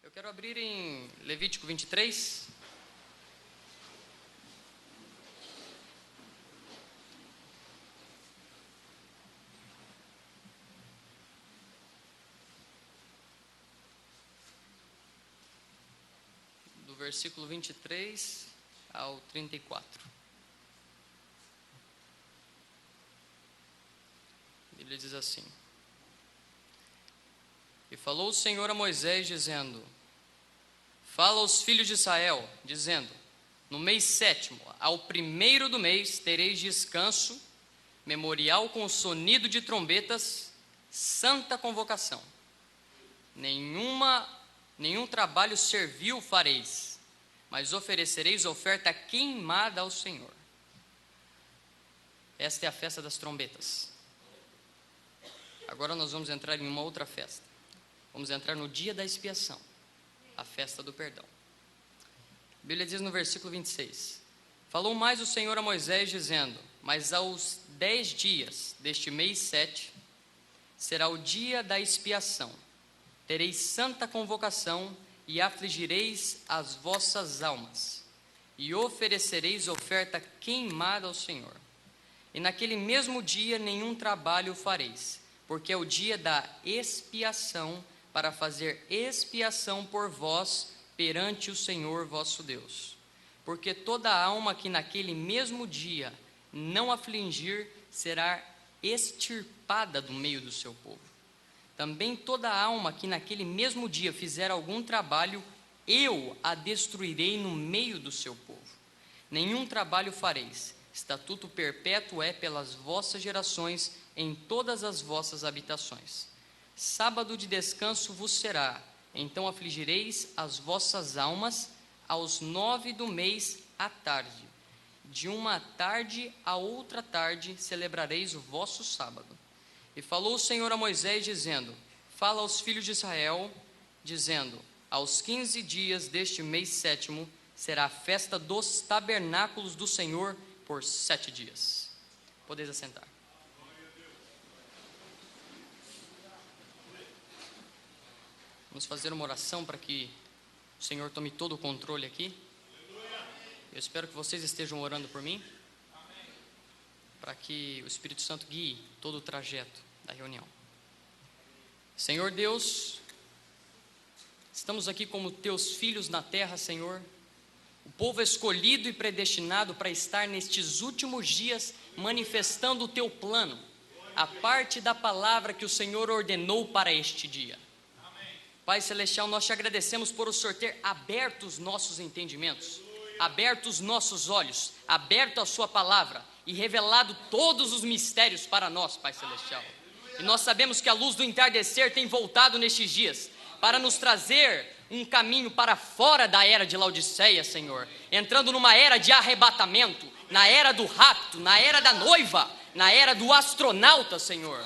Eu quero abrir em Levítico 23. Do versículo 23 ao 34. Ele diz assim: E falou o Senhor a Moisés, dizendo: Fala aos filhos de Israel, dizendo: No mês 7º, ao 1º do mês, tereis descanso, memorial com o sonido de trombetas, santa convocação. Nenhum trabalho servil fareis, mas oferecereis oferta queimada ao Senhor. Esta é a festa das trombetas. Agora nós vamos entrar em uma outra festa. Vamos entrar no dia da expiação, a festa do perdão. A Bíblia diz no versículo 26: Falou mais o Senhor a Moisés, dizendo: Mas aos 10 dias deste mês 7, será o dia da expiação. Tereis santa convocação, e afligireis as vossas almas, e oferecereis oferta queimada ao Senhor. E naquele mesmo dia nenhum trabalho fareis, porque é o dia da expiação, para fazer expiação por vós perante o Senhor vosso Deus. Porque toda alma que naquele mesmo dia não afligir será extirpada do meio do seu povo. Também toda alma que naquele mesmo dia fizer algum trabalho, eu a destruirei no meio do seu povo. Nenhum trabalho fareis, estatuto perpétuo é pelas vossas gerações em todas as vossas habitações. Sábado de descanso vos será, então afligireis as vossas almas aos 9 do mês à tarde. De uma tarde a outra tarde celebrareis o vosso sábado. E falou o Senhor a Moisés, dizendo: Fala aos filhos de Israel, dizendo: Aos 15 dias deste mês 7º será a festa dos tabernáculos do Senhor por 7 dias. Podeis assentar. Vamos fazer uma oração para que o Senhor tome todo o controle aqui. Eu espero que vocês estejam orando por mim, para que o Espírito Santo guie todo o trajeto da reunião. Senhor Deus, estamos aqui como teus filhos na terra, Senhor, o povo escolhido e predestinado para estar nestes últimos dias manifestando o teu plano, a parte da palavra que o Senhor ordenou para este dia. Pai Celestial, nós te agradecemos por o Senhor ter aberto os nossos entendimentos, aberto os nossos olhos, aberto a sua palavra e revelado todos os mistérios para nós, Pai Celestial. E nós sabemos que a luz do entardecer tem voltado nestes dias para nos trazer um caminho para fora da era de Laodiceia, Senhor, entrando numa era de arrebatamento, na era do rapto, na era da noiva, na era do astronauta, Senhor.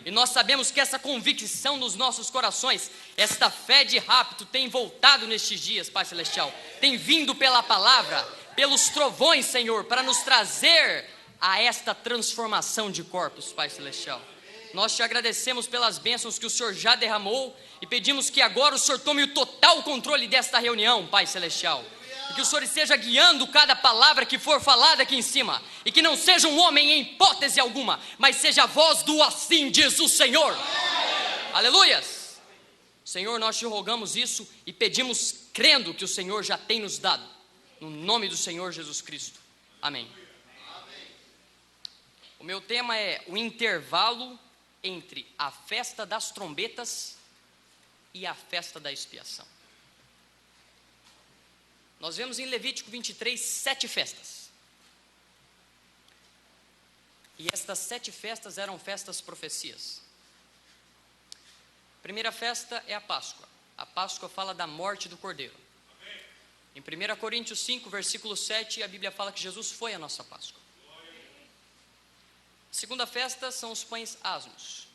E nós sabemos que essa convicção nos nossos corações, esta fé de rapto tem voltado nestes dias, Pai Celestial, tem vindo pela palavra, pelos trovões, Senhor, para nos trazer a esta transformação de corpos, Pai Celestial. Nós te agradecemos pelas bênçãos que o Senhor já derramou e pedimos que agora o Senhor tome o total controle desta reunião, Pai Celestial. E que o Senhor esteja guiando cada palavra que for falada aqui em cima. E que não seja um homem em hipótese alguma, mas seja a voz do assim diz o Senhor. Aleluias! Senhor, nós te rogamos isso e pedimos crendo que o Senhor já tem nos dado. No nome do Senhor Jesus Cristo. Amém. O meu tema é o intervalo entre a festa das trombetas e a festa da expiação. Nós vemos em Levítico 23 7 festas. E estas 7 festas eram festas profecias. A primeira festa é a Páscoa. A Páscoa fala da morte do Cordeiro. Em 1 Coríntios 5, versículo 7, a Bíblia fala que Jesus foi a nossa Páscoa. A segunda festa são os pães asmos.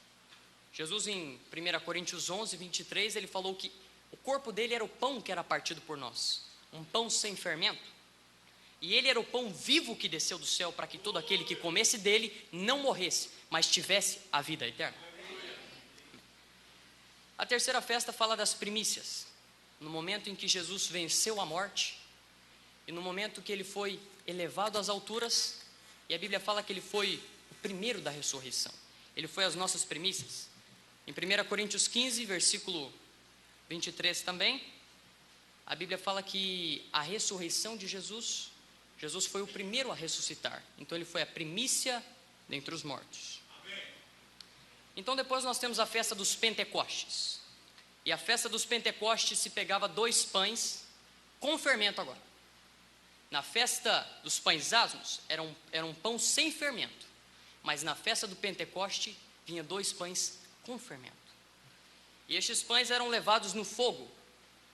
Jesus em 1 Coríntios 11, 23, ele falou que o corpo dele era o pão que era partido por nós. Um pão sem fermento, e ele era o pão vivo que desceu do céu para que todo aquele que comesse dele não morresse, mas tivesse a vida eterna. A terceira festa fala das primícias. no momento em que Jesus venceu a morte, e no momento que ele foi elevado às alturas, e a Bíblia fala que ele foi o primeiro da ressurreição, ele foi as nossas primícias. Em 1 Coríntios 15, versículo 23 também, a Bíblia fala que a ressurreição de Jesus foi o primeiro a ressuscitar, então ele foi a primícia dentre os mortos. Então depois nós temos a festa dos Pentecostes, e a festa dos Pentecostes se pegava 2 pães com fermento agora. Na festa dos pães asmos era um pão sem fermento, mas na festa do Pentecoste vinha 2 pães com fermento. E estes pães eram levados no fogo,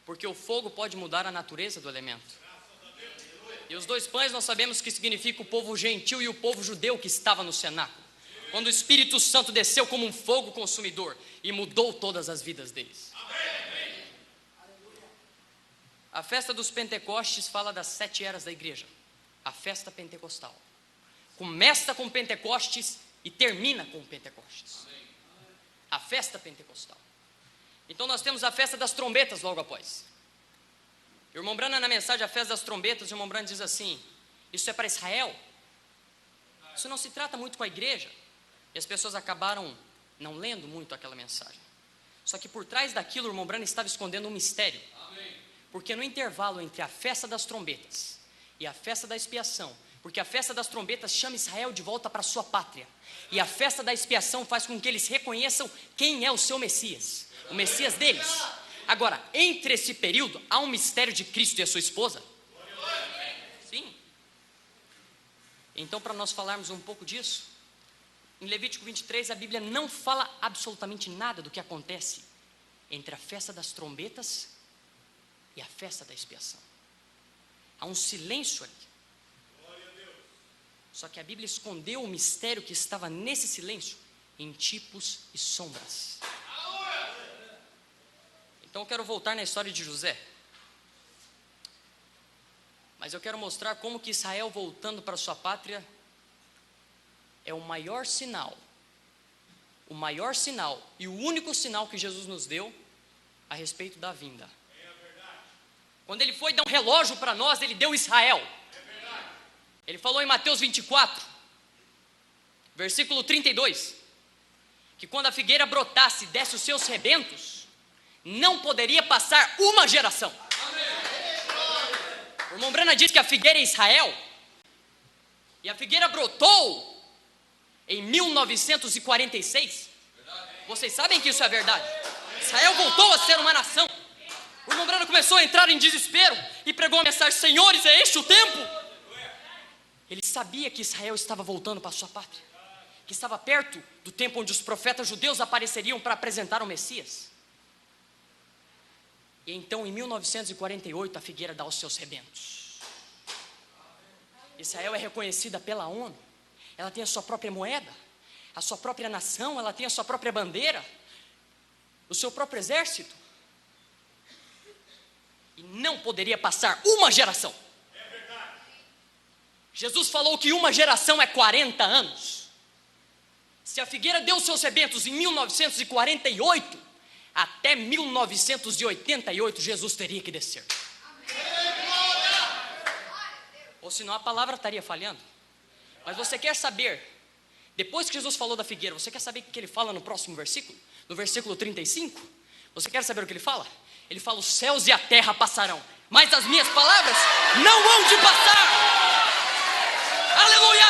porque o fogo pode mudar a natureza do elemento. E os 2 pães nós sabemos que significa o povo gentil e o povo judeu que estava no cenáculo, quando o Espírito Santo desceu como um fogo consumidor e mudou todas as vidas deles. A festa dos Pentecostes fala das 7 eras da igreja, a festa pentecostal. Começa com Pentecostes e termina com Pentecostes. A festa pentecostal. Então nós temos a festa das trombetas logo após. O irmão Branham, na mensagem, a festa das trombetas, o irmão Branham diz assim: isso é para Israel, isso não se trata muito com a igreja. E as pessoas acabaram não lendo muito aquela mensagem. Só que por trás daquilo o irmão Branham estava escondendo um mistério. Porque no intervalo entre a festa das trombetas e a festa da expiação, porque a festa das trombetas chama Israel de volta para a sua pátria, e a festa da expiação faz com que eles reconheçam quem é o seu Messias, o Messias deles. Agora, entre esse período, há um mistério de Cristo e a sua esposa? Sim. Então, para nós falarmos um pouco disso, em Levítico 23, a Bíblia não fala absolutamente nada do que acontece entre a festa das trombetas e a festa da expiação. Há um silêncio ali. Só que a Bíblia escondeu o mistério que estava nesse silêncio em tipos e sombras. Então eu quero voltar na história de José. Mas eu quero mostrar como que Israel voltando para sua pátria é o maior sinal e o único sinal que Jesus nos deu a respeito da vinda. Quando ele foi dar um relógio para nós, ele deu Israel. Ele falou em Mateus 24, versículo 32, que quando a figueira brotasse e desse os seus rebentos, não poderia passar uma geração. O irmão Branham diz que a figueira é Israel, e a figueira brotou em 1946. Vocês sabem que isso é verdade. Israel voltou a ser uma nação. O irmão Branham começou a entrar em desespero e pregou a mensagem: senhores, é este o tempo? Ele sabia que Israel estava voltando para a sua pátria, que estava perto do tempo onde os profetas judeus apareceriam para apresentar o Messias. E então, em 1948, a figueira dá os seus rebentos. Israel é reconhecida pela ONU, ela tem a sua própria moeda, a sua própria nação, ela tem a sua própria bandeira, o seu próprio exército. E não poderia passar uma geração. Jesus falou que uma geração é 40 anos. Se a figueira deu seus rebentos em 1948, até 1988 Jesus teria que descer. Ou senão a palavra estaria falhando. Mas você quer saber, depois que Jesus falou da figueira, você quer saber o que ele fala no próximo versículo? No versículo 35, você quer saber o que ele fala? Ele fala: os céus e a terra passarão, mas as minhas palavras não hão de passar. Aleluia!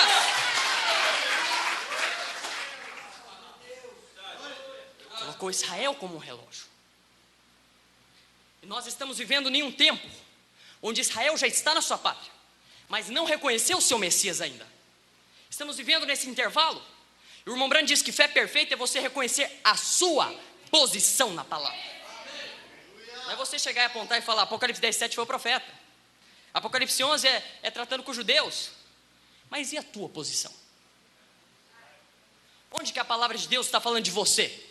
Colocou Israel como um relógio. E nós estamos vivendo em um tempo onde Israel já está na sua pátria, mas não reconheceu o seu Messias ainda. Estamos vivendo nesse intervalo. E o irmão Branham diz que fé perfeita é você reconhecer a sua posição na palavra. Não é você chegar e apontar e falar: Apocalipse 10:7 foi o profeta, Apocalipse 11 é tratando com os judeus. Mas e a tua posição? Onde que a palavra de Deus está falando de você?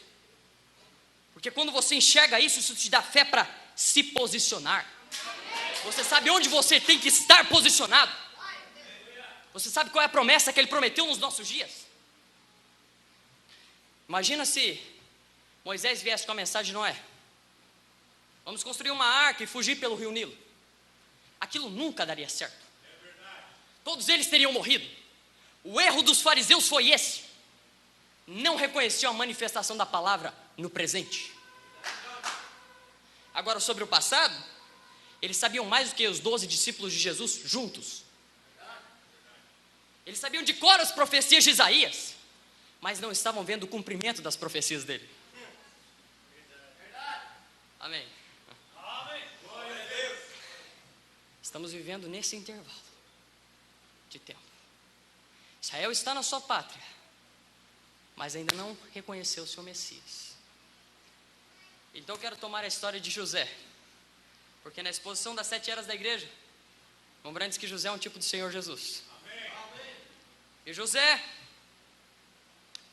Porque quando você enxerga isso, isso te dá fé para se posicionar. Você sabe onde você tem que estar posicionado. Você sabe qual é a promessa que ele prometeu nos nossos dias. Imagina se Moisés viesse com a mensagem de Noé: Vamos construir uma arca e fugir pelo rio Nilo. Aquilo nunca daria certo. Todos eles teriam morrido. O erro dos fariseus foi esse: não reconheciam a manifestação da palavra no presente. Agora, sobre o passado, eles sabiam mais do que os 12 discípulos de Jesus juntos. Eles sabiam de cor as profecias de Isaías, mas não estavam vendo o cumprimento das profecias dele. Amém. Estamos vivendo nesse intervalo de tempo. Israel está na sua pátria, mas ainda não reconheceu o seu Messias. Então eu quero tomar a história de José, porque na exposição das 7 eras da igreja, lembrando que José é um tipo de Senhor Jesus. Amém. E José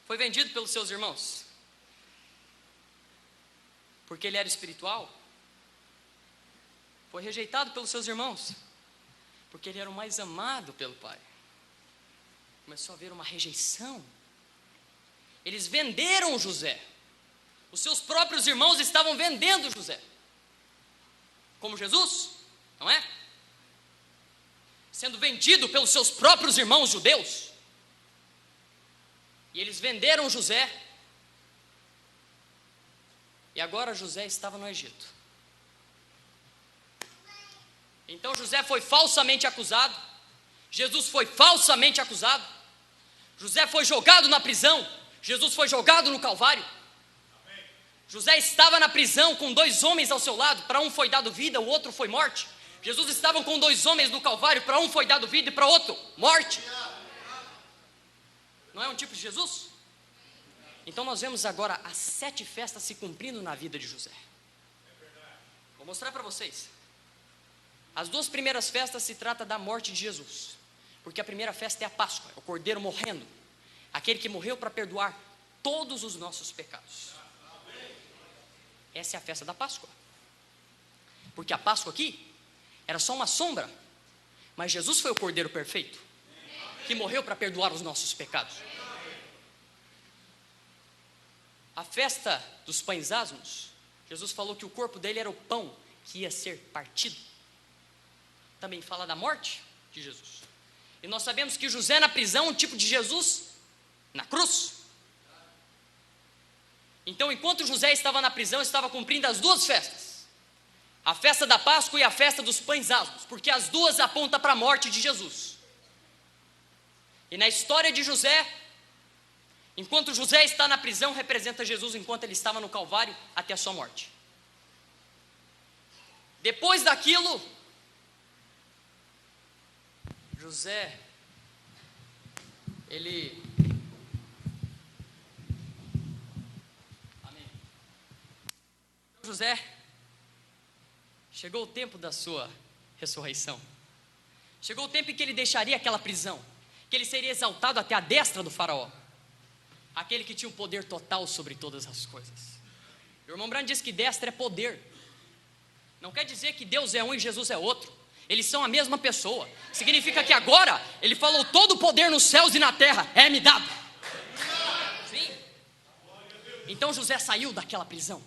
foi vendido pelos seus irmãos, porque ele era espiritual. Foi rejeitado pelos seus irmãos, porque ele era o mais amado pelo pai. Começou a haver uma rejeição. Eles venderam José. Os seus próprios irmãos estavam vendendo José como Jesus, não é? Sendo vendido pelos seus próprios irmãos judeus. E eles venderam José. E agora José estava no Egito. Então José foi falsamente acusado. Jesus foi falsamente acusado. José foi jogado na prisão. Jesus foi jogado no Calvário. José estava na prisão com 2 homens ao seu lado. Para um foi dado vida, o outro foi morte. Jesus estava com 2 homens no Calvário. Para um foi dado vida e para outro morte. Não é um tipo de Jesus? Então nós vemos agora as 7 festas se cumprindo na vida de José. Vou mostrar para vocês. As 2 primeiras festas se trata da morte de Jesus, porque a primeira festa é a Páscoa, é o Cordeiro morrendo, aquele que morreu para perdoar todos os nossos pecados. Essa é a festa da Páscoa, porque a Páscoa aqui era só uma sombra, mas Jesus foi o Cordeiro perfeito, que morreu para perdoar os nossos pecados. A festa dos pães asmos, Jesus falou que o corpo dele era o pão que ia ser partido. Também fala da morte de Jesus. E nós sabemos que José na prisão é um tipo de Jesus na cruz. Então, enquanto José estava na prisão, estava cumprindo as 2 festas: a festa da Páscoa e a festa dos pães asmos, porque as 2 apontam para a morte de Jesus. E na história de José, enquanto José está na prisão, representa Jesus enquanto ele estava no Calvário até a sua morte. Depois daquilo, José, Amém. José, chegou o tempo da sua ressurreição. Chegou o tempo em que ele deixaria aquela prisão, que ele seria exaltado até a destra do faraó, aquele que tinha o poder total sobre todas as coisas. O irmão Brand diz que destra é poder. Não quer dizer que Deus é um e Jesus é outro. Eles são a mesma pessoa. Significa que agora ele falou: todo o poder nos céus e na terra é-me dado. Sim. Então José saiu daquela prisão.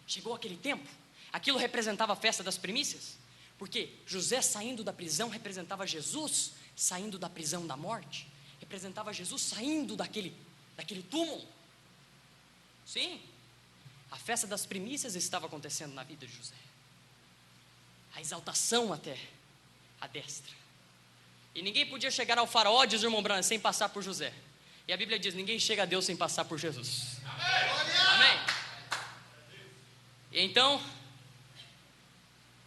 Chegou aquele tempo. Aquilo representava a festa das primícias, porque José saindo da prisão representava Jesus saindo da prisão da morte. Representava Jesus saindo daquele túmulo. Sim. A festa das primícias estava acontecendo na vida de José. A exaltação até a destra. E ninguém podia chegar ao faraó, diz o irmão Branham, sem passar por José. E a Bíblia diz: ninguém chega a Deus sem passar por Jesus. Amém. E então,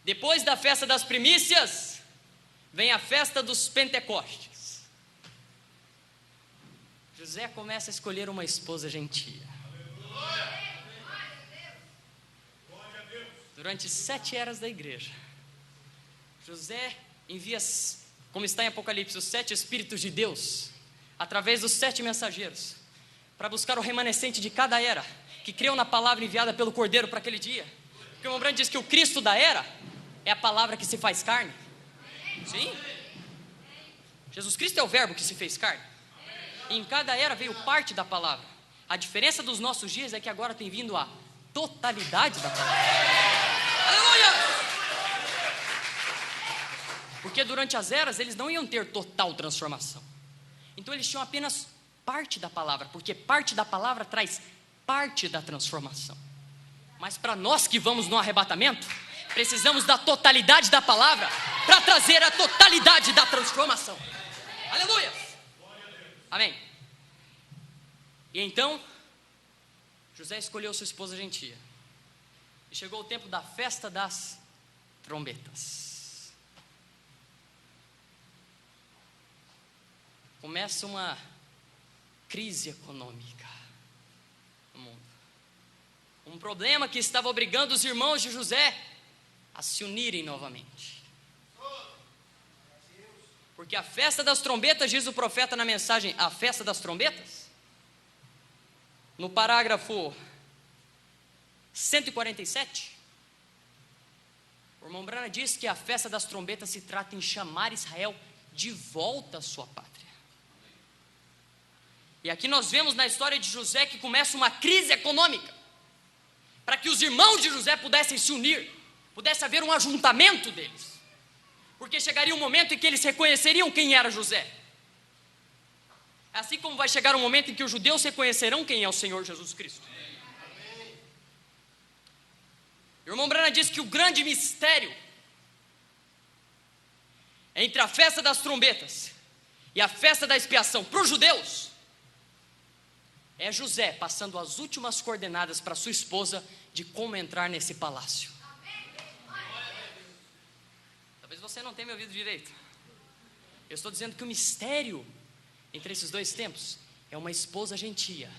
depois da festa das primícias, vem a festa dos Pentecostes. José começa a escolher uma esposa gentia. Durante 7 eras da igreja, José envia, como está em Apocalipse, os 7 Espíritos de Deus, através dos 7 mensageiros, para buscar o remanescente de cada era, que creu na palavra enviada pelo Cordeiro para aquele dia. Porque o irmão Branham diz que o Cristo da era é a palavra que se faz carne. Sim. Jesus Cristo é o verbo que se fez carne. E em cada era veio parte da palavra. A diferença dos nossos dias é que agora tem vindo a totalidade da palavra. Aleluia! Porque durante as eras eles não iam ter total transformação. Então eles tinham apenas parte da palavra, porque parte da palavra traz parte da transformação. Mas para nós que vamos no arrebatamento, precisamos da totalidade da palavra para trazer a totalidade da transformação. Aleluia! Amém. E então José escolheu sua esposa gentia. E chegou o tempo da festa das trombetas. Começa uma crise econômica no mundo. Um problema que estava obrigando os irmãos de José a se unirem novamente. Porque a festa das trombetas, diz o profeta na mensagem, a festa das trombetas, no parágrafo 147, o irmão Branham diz que a festa das trombetas se trata em chamar Israel de volta à sua pátria. E aqui nós vemos na história de José que começa uma crise econômica, para que os irmãos de José pudessem se unir, pudesse haver um ajuntamento deles, porque chegaria um momento em que eles reconheceriam quem era José, assim como vai chegar um momento em que os judeus reconhecerão quem é o Senhor Jesus Cristo. O irmão Branham diz que o grande mistério entre a festa das trombetas e a festa da expiação para os judeus é José passando as últimas coordenadas para sua esposa de como entrar nesse palácio. Talvez você não tenha me ouvido direito. Eu estou dizendo que o mistério entre esses dois tempos é uma esposa gentia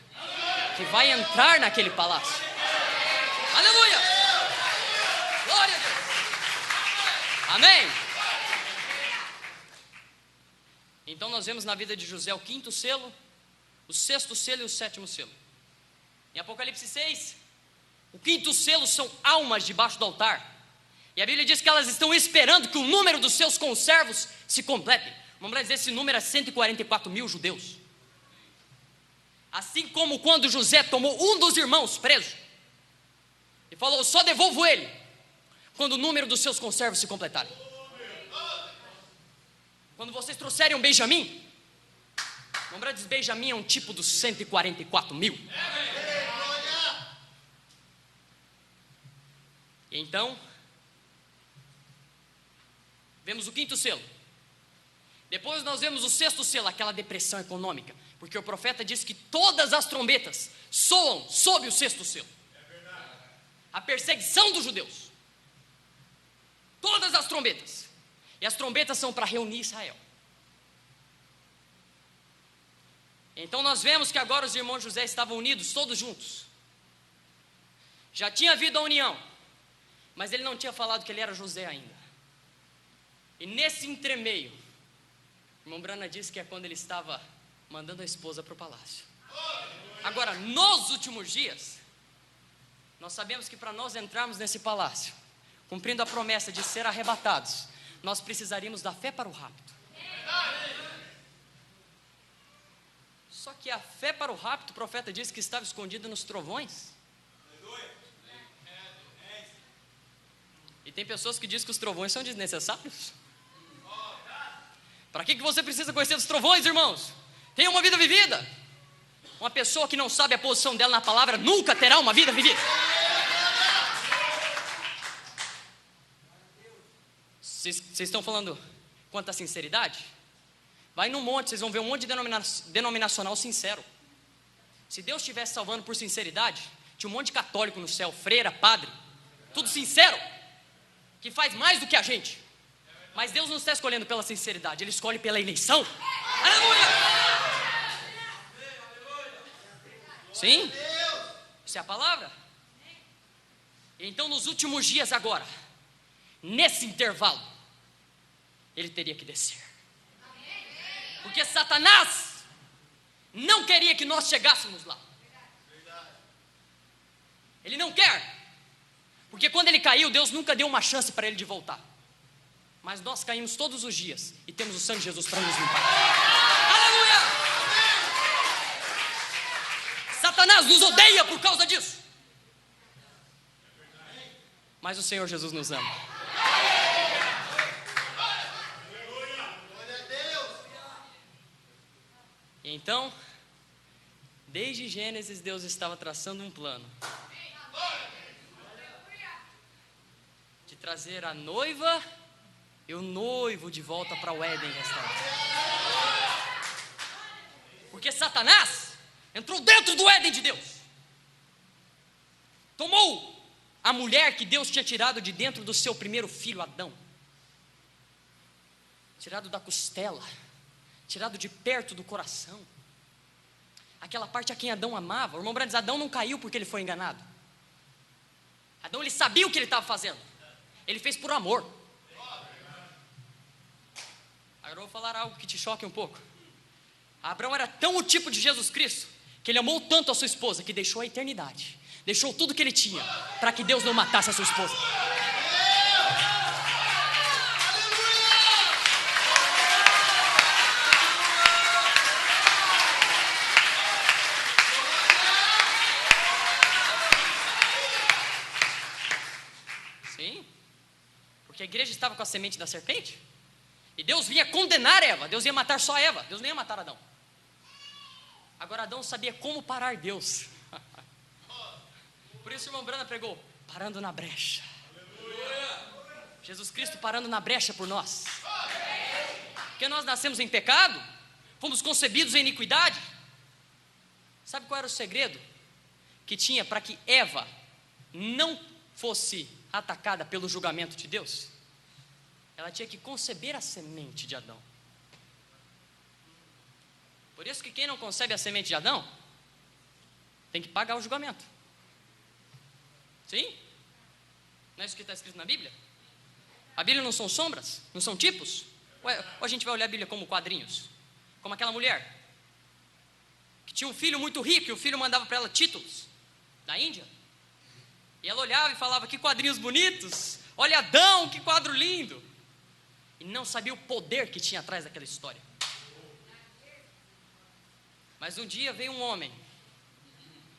que vai entrar naquele palácio. Aleluia! Glória a Deus! Amém! Então nós vemos na vida de José o quinto selo, o sexto selo e o sétimo selo. Em Apocalipse 6, o quinto selo são almas debaixo do altar. E a Bíblia diz que elas estão esperando que o número dos seus conservos se complete. Vamos dizer, esse número é 144 mil judeus. Assim como quando José tomou um dos irmãos preso e falou, só devolvo ele quando o número dos seus conservos se completarem. Quando vocês trouxerem um Benjamim, lembra diz, Benjamim é um tipo dos 144 mil. E então vemos o quinto selo. Depois nós vemos o sexto selo, aquela depressão econômica, porque o profeta diz que todas as trombetas soam sob o sexto selo. A perseguição dos judeus. Todas as trombetas. E as trombetas são para reunir Israel. Então nós vemos que agora os irmãos de José estavam unidos, todos juntos. Já tinha havido a união, mas ele não tinha falado que ele era José ainda. E nesse entremeio, o irmão Branham disse que é quando ele estava mandando a esposa para o palácio. Agora, nos últimos dias, nós sabemos que para nós entrarmos nesse palácio, cumprindo a promessa de ser arrebatados, nós precisaríamos da fé para o rapto. Só que a fé para o rapto, o profeta disse que estava escondida nos trovões. E tem pessoas que dizem que os trovões são desnecessários. Para que você precisa conhecer os trovões, irmãos? Tenha uma vida vivida. Uma pessoa que não sabe a posição dela na palavra nunca terá uma vida vivida. Vocês estão falando quanto à sinceridade? Vai num monte, vocês vão ver um monte de denominacional sincero. Se Deus estivesse salvando por sinceridade, tinha um monte de católico no céu, freira, padre, tudo sincero, que faz mais do que a gente. Mas Deus não está escolhendo pela sinceridade, Ele escolhe pela eleição. Aleluia! Sim? Isso é a palavra. Então nos últimos dias agora, nesse intervalo, Ele teria que descer. Porque Satanás não queria que nós chegássemos lá. Ele não quer. Porque quando ele caiu, Deus nunca deu uma chance para ele de voltar. Mas nós caímos todos os dias e temos o sangue de Jesus para nos limpar. Aleluia! Satanás nos odeia por causa disso. mas o Senhor Jesus nos ama. Então, desde Gênesis, Deus estava traçando um plano de trazer a noiva e o noivo de volta para o Éden restaurado. Porque Satanás entrou dentro do Éden de Deus, tomou a mulher que Deus tinha tirado de dentro do seu primeiro filho Adão, tirado da costela, tirado de perto do coração, aquela parte a quem Adão amava. O irmão Brandes, Adão não caiu porque ele foi enganado. Adão, ele sabia o que ele estava fazendo, ele fez por amor. Agora eu vou falar algo que te choque um pouco. Abraão era tão o tipo de Jesus Cristo, que ele amou tanto a sua esposa, que deixou a eternidade, deixou tudo que ele tinha, para que Deus não matasse a sua esposa. Sim, porque a igreja estava com a semente da serpente, e Deus vinha condenar Eva, Deus ia matar só Eva, Deus nem ia matar Adão. Agora Adão sabia como parar Deus. Por isso o irmão Brana pregou, parando na brecha. Jesus Cristo parando na brecha por nós. Porque nós nascemos em pecado, fomos concebidos em iniquidade. Sabe qual era o segredo que tinha para que Eva não fosse atacada pelo julgamento de Deus? Ela tinha que conceber a semente de Adão. Por isso que quem não concebe a semente de Adão tem que pagar o julgamento. Sim? Não é isso que está escrito na Bíblia? A Bíblia não são sombras? Não são tipos? Ou a gente vai olhar a Bíblia como quadrinhos? Como aquela mulher que tinha um filho muito rico, e o filho mandava para ela títulos da Índia, e ela olhava e falava, que quadrinhos bonitos, olha Adão, que quadro lindo, e não sabia o poder que tinha atrás daquela história. Mas um dia veio um homem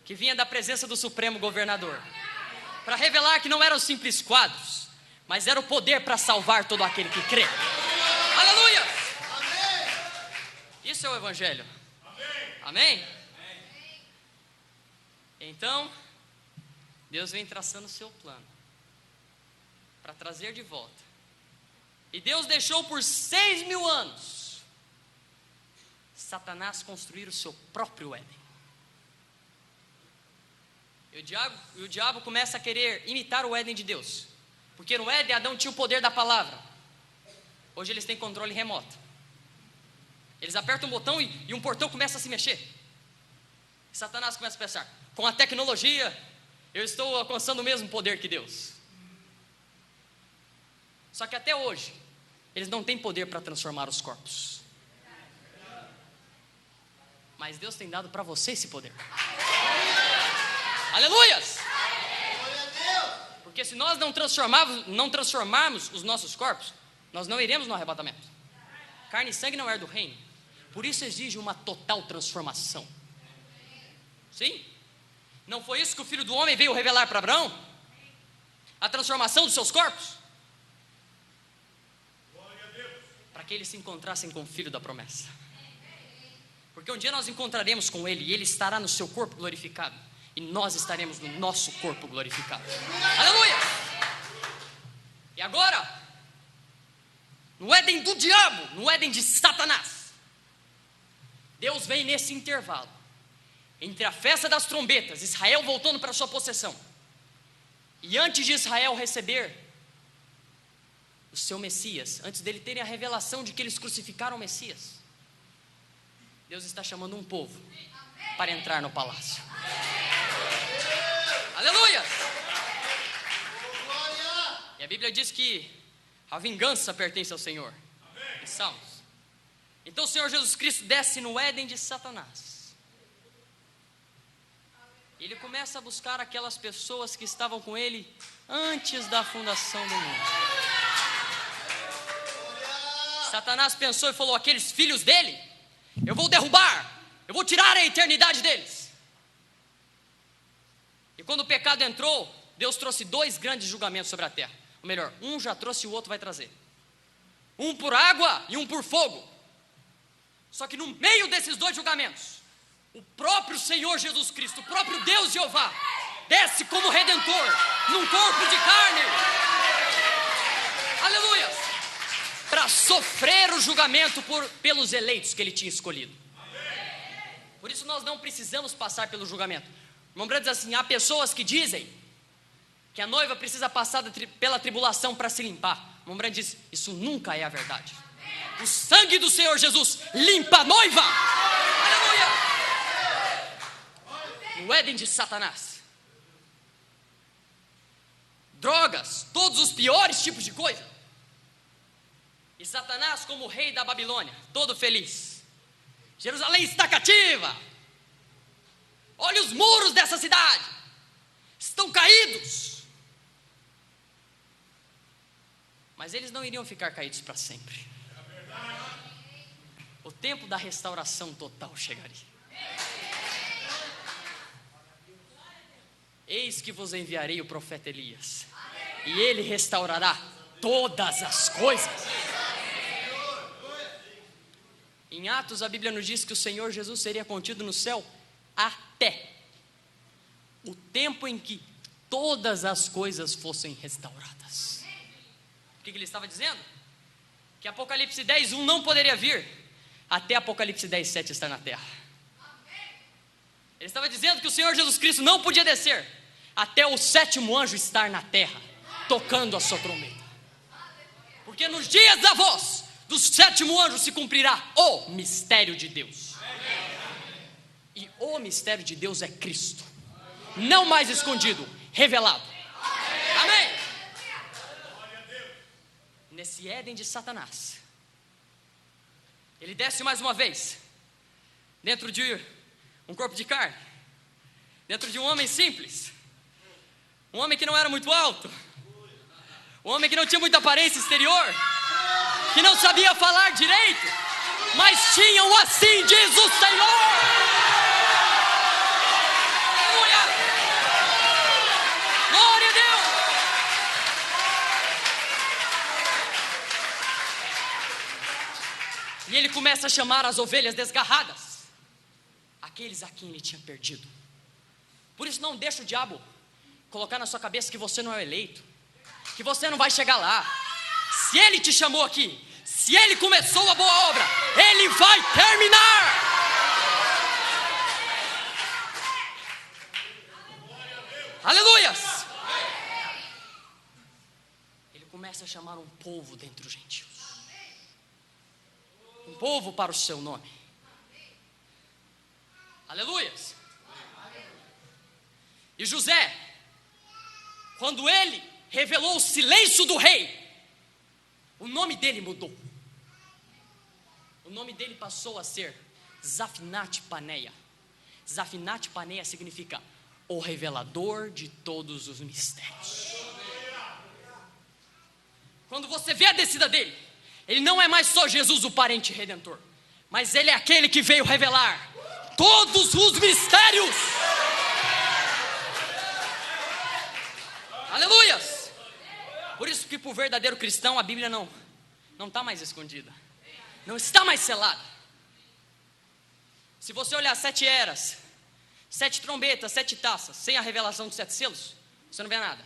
que vinha da presença do Supremo Governador para revelar que não eram simples quadros, mas era o poder para salvar todo aquele que crê. Aleluia! Isso é o Evangelho. Amém? Então, Deus vem traçando o seu plano para trazer de volta. E Deus deixou por 6.000 anos Satanás construir o seu próprio Éden. E o diabo começa a querer imitar o Éden de Deus, porque no Éden Adão tinha o poder da palavra. Hoje eles têm controle remoto. Eles apertam um botão e um portão começa a se mexer. E Satanás começa a pensar, com a tecnologia eu estou alcançando o mesmo poder que Deus. Só que até hoje eles não têm poder para transformar os corpos. Mas Deus tem dado para você esse poder. Aleluias! Porque se nós não transformarmos os nossos corpos, nós não iremos no arrebatamento. Carne e sangue não é do reino. Por isso exige uma total transformação. Sim? Não foi isso que o Filho do Homem veio revelar para Abraão? A transformação dos seus corpos? Para que eles se encontrassem com o Filho da promessa. Porque um dia nós encontraremos com Ele, e Ele estará no seu corpo glorificado, e nós estaremos no nosso corpo glorificado. Aleluia! E agora, no Éden do diabo, no Éden de Satanás, Deus vem nesse intervalo entre a festa das trombetas, Israel voltando para sua possessão, e antes de Israel receber o seu Messias, antes dele terem a revelação de que eles crucificaram o Messias, Deus está chamando um povo para entrar no palácio. Aleluia! E a Bíblia diz que a vingança pertence ao Senhor. Em Salmos. Então o Senhor Jesus Cristo desce no Éden de Satanás. E ele começa a buscar aquelas pessoas que estavam com ele antes da fundação do mundo. Satanás pensou e falou, aqueles filhos dele, eu vou derrubar, eu vou tirar a eternidade deles. E quando o pecado entrou, Deus trouxe 2 grandes julgamentos sobre a terra. Ou melhor, um já trouxe e o outro vai trazer. Um por água e um por fogo. Só que no meio desses 2 julgamentos, o próprio Senhor Jesus Cristo, o próprio Deus Jeová, desce como Redentor, num corpo de carne. Aleluia! Para sofrer o julgamento pelos eleitos que Ele tinha escolhido. Por isso nós não precisamos passar pelo julgamento. O irmão Branham diz assim: há pessoas que dizem que a noiva precisa passar pela tribulação para se limpar. O irmão Branham diz: isso nunca é a verdade. O sangue do Senhor Jesus limpa a noiva. Aleluia! No Éden de Satanás, drogas, todos os piores tipos de coisa. E Satanás como rei da Babilônia, todo feliz. Jerusalém está cativa. Olha os muros dessa cidade, estão caídos. Mas eles não iriam ficar caídos para sempre. O tempo da restauração total chegaria. Eis que vos enviarei o profeta Elias, e ele restaurará todas as coisas. Em Atos a Bíblia nos diz que o Senhor Jesus seria contido no céu até o tempo em que todas as coisas fossem restauradas. O que ele estava dizendo? Que Apocalipse 10:1 não poderia vir até Apocalipse 10:7 estar na terra. Ele estava dizendo que o Senhor Jesus Cristo não podia descer até o 7º anjo estar na terra, tocando a sua trombeta. Porque nos dias da voz do 7º anjo se cumprirá o mistério de Deus. E o mistério de Deus é Cristo, não mais escondido, revelado. Amém. Nesse Éden de Satanás, ele desce mais uma vez, dentro de um corpo de carne, dentro de um homem simples, um homem que não era muito alto, um homem que não tinha muita aparência exterior, que não sabia falar direito, mas tinha um assim diz o Senhor. Aleluia! Glória a Deus! E ele começa a chamar as ovelhas desgarradas, aqueles a quem ele tinha perdido. Por isso não deixa o diabo colocar na sua cabeça que você não é eleito, que você não vai chegar lá. Se ele te chamou aqui, se ele começou a boa obra, ele vai terminar. Aleluias! Ele começa a chamar um povo dentre os gentios, um povo para o seu nome. Aleluias! E José, quando ele revelou o silêncio do rei, o nome dele mudou. O nome dele passou a ser Zafinat Paneia. Zafinat Paneia significa o revelador de todos os mistérios. Quando você vê a descida dele, ele não é mais só Jesus o parente redentor, mas ele é aquele que veio revelar todos os mistérios. Aleluias! Por isso que para o verdadeiro cristão a Bíblia não está mais escondida, não está mais selada. Se você olhar 7 eras, 7 trombetas, 7 taças, sem a revelação dos 7 selos, você não vê nada.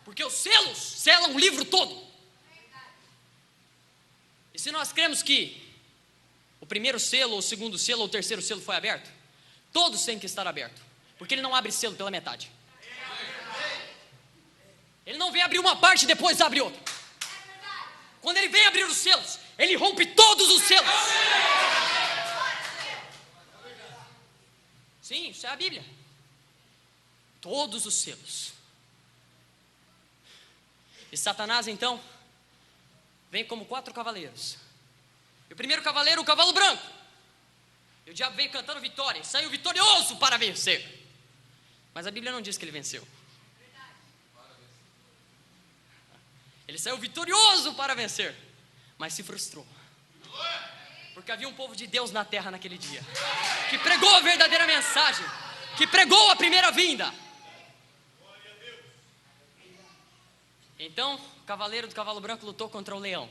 Porque os selos selam o livro todo. E se nós cremos que o primeiro selo, ou o segundo selo, ou o terceiro selo foi aberto, todos têm que estar abertos, porque ele não abre selo pela metade. Ele não vem abrir uma parte e depois abre outra. Quando ele vem abrir os selos, ele rompe todos os selos. Sim, isso é a Bíblia. Todos os selos. E Satanás então vem como 4 cavaleiros. E o primeiro cavaleiro, o cavalo branco. E o diabo veio cantando vitória, saiu vitorioso para vencer. Mas a Bíblia não diz que ele venceu. Ele saiu vitorioso para vencer, mas se frustrou. Porque havia um povo de Deus na terra naquele dia, que pregou a verdadeira mensagem, que pregou a primeira vinda. Então, o cavaleiro do cavalo branco lutou contra o leão.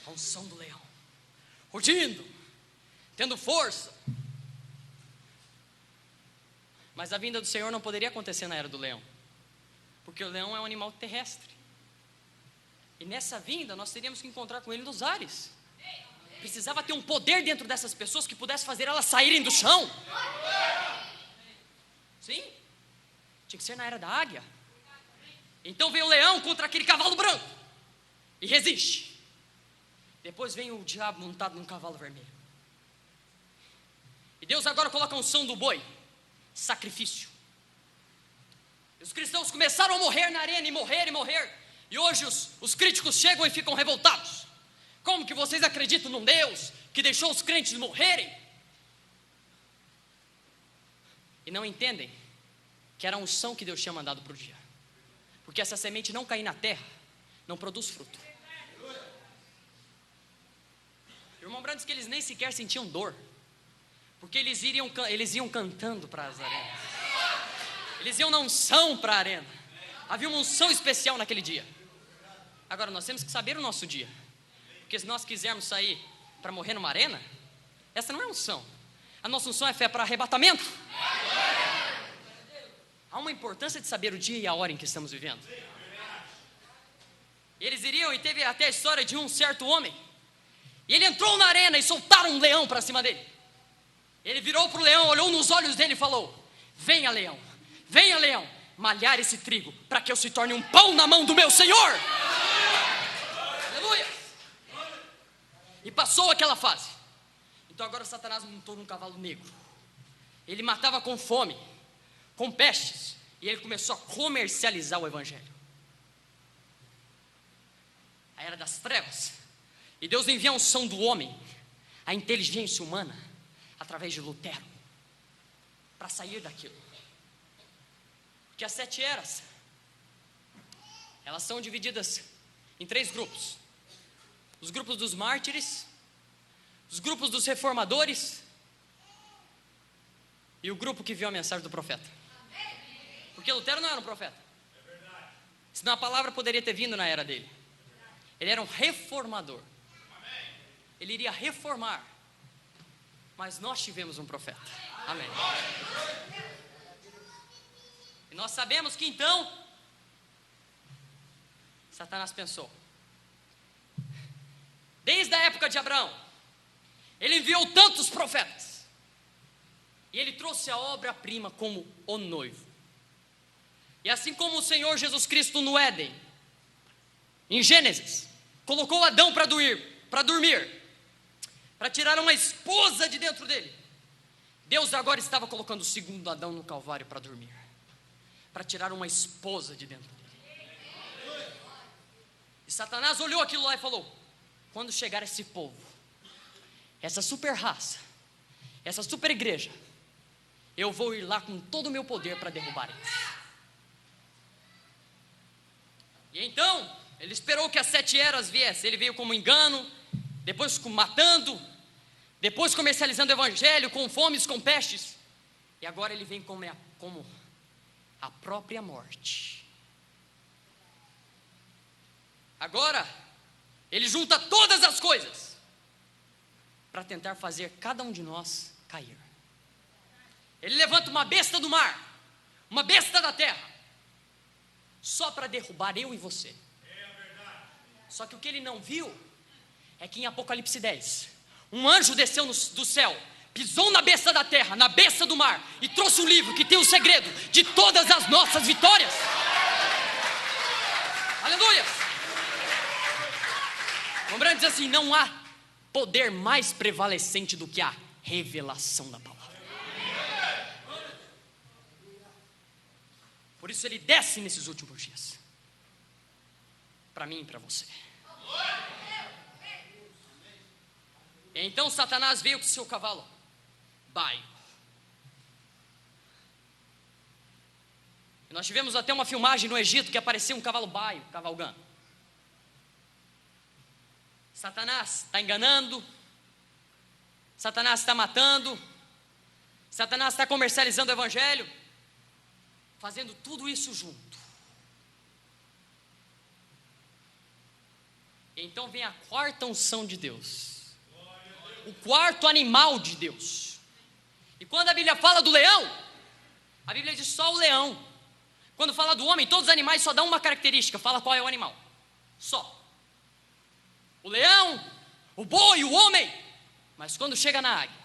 A unção do leão, rugindo, tendo força. Mas a vinda do Senhor não poderia acontecer na era do leão, porque o leão é um animal terrestre. E nessa vinda nós teríamos que encontrar com ele nos ares. Precisava ter um poder dentro dessas pessoas que pudesse fazer elas saírem do chão. Sim, tinha que ser na era da águia. Então vem o leão contra aquele cavalo branco e resiste. Depois vem o diabo montado num cavalo vermelho. E Deus agora coloca a unção do boi, sacrifício. E os cristãos começaram a morrer na arena, e morrer, e morrer. E hoje os críticos chegam e ficam revoltados. Como que vocês acreditam num Deus que deixou os crentes morrerem? E não entendem que era a unção que Deus tinha mandado para o dia. Porque essa semente não cair na terra, não produz fruto. O irmão Branco disse que eles nem sequer sentiam dor, porque eles iam cantando para as arenas. Eles iam na unção para a arena. Havia uma unção especial naquele dia. Agora nós temos que saber o nosso dia, porque se nós quisermos sair para morrer numa arena, essa não é unção. A nossa unção é fé para arrebatamento. Há uma importância de saber o dia e a hora em que estamos vivendo. Eles iriam, e teve até a história de um certo homem, e ele entrou na arena e soltaram um leão para cima dele. Ele virou para o leão, olhou nos olhos dele e falou: venha leão, malhar esse trigo, para que eu se torne um pão na mão do meu Senhor. Aleluia. E passou aquela fase. Então agora Satanás montou num cavalo negro. Ele matava com fome, com pestes, e ele começou a comercializar o evangelho. A era das trevas. E Deus envia a unção do homem, a inteligência humana, através de Lutero, para sair daquilo. Porque as 7 eras, elas são divididas em 3 grupos: os grupos dos mártires, os grupos dos reformadores e o grupo que viu a mensagem do profeta. Porque Lutero não era um profeta, senão a palavra poderia ter vindo na era dele. Ele era um reformador, ele iria reformar. Mas nós tivemos um profeta. Amém. E nós sabemos que então Satanás pensou, desde a época de Abraão, ele enviou tantos profetas, e ele trouxe a obra-prima como o noivo. E assim como o Senhor Jesus Cristo no Éden, em Gênesis, colocou Adão para dormir, para tirar uma esposa de dentro dele, Deus agora estava colocando o segundo Adão no Calvário para dormir, para tirar uma esposa de dentro dele. E Satanás olhou aquilo lá e falou: quando chegar esse povo, essa super raça, essa super igreja, eu vou ir lá com todo o meu poder para derrubar eles. E então ele esperou que as 7 eras viessem. Ele veio como engano, depois matando, depois comercializando o evangelho, com fomes, com pestes, e agora ele vem como a própria morte. Agora ele junta todas as coisas para tentar fazer cada um de nós cair. Ele levanta uma besta do mar, uma besta da terra, só para derrubar eu e você. Só que o que ele não viu é que em Apocalipse 10, um anjo desceu do céu, pisou na besta da terra, na besta do mar, e trouxe um livro que tem o segredo de todas as nossas vitórias. Aleluia. Lembrando, diz assim: não há poder mais prevalecente do que a revelação da palavra. Por isso ele desce nesses últimos dias, para mim e para você. Então Satanás veio com seu cavalo baio. Nós tivemos até uma filmagem no Egito que apareceu um cavalo baio cavalgando. Satanás está enganando, Satanás está matando, Satanás está comercializando o evangelho, fazendo tudo isso junto. Então vem a quarta unção de Deus, o quarto animal de Deus. E quando a Bíblia fala do leão, a Bíblia diz só o leão. Quando fala do homem, todos os animais só dão uma característica, fala qual é o animal, só. O leão, o boi, o homem. Mas quando chega na águia,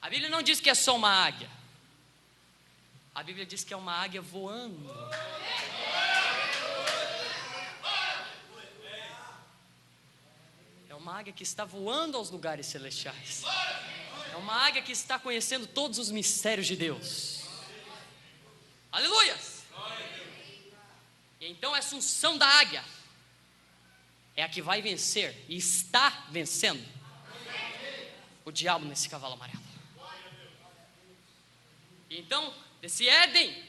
a Bíblia não diz que é só uma águia. A Bíblia diz que é uma águia voando. É uma águia que está voando aos lugares celestiais. É uma águia que está conhecendo todos os mistérios de Deus. Aleluias! E então essa unção da águia é a que vai vencer e está vencendo o diabo nesse cavalo amarelo. E então, desse Éden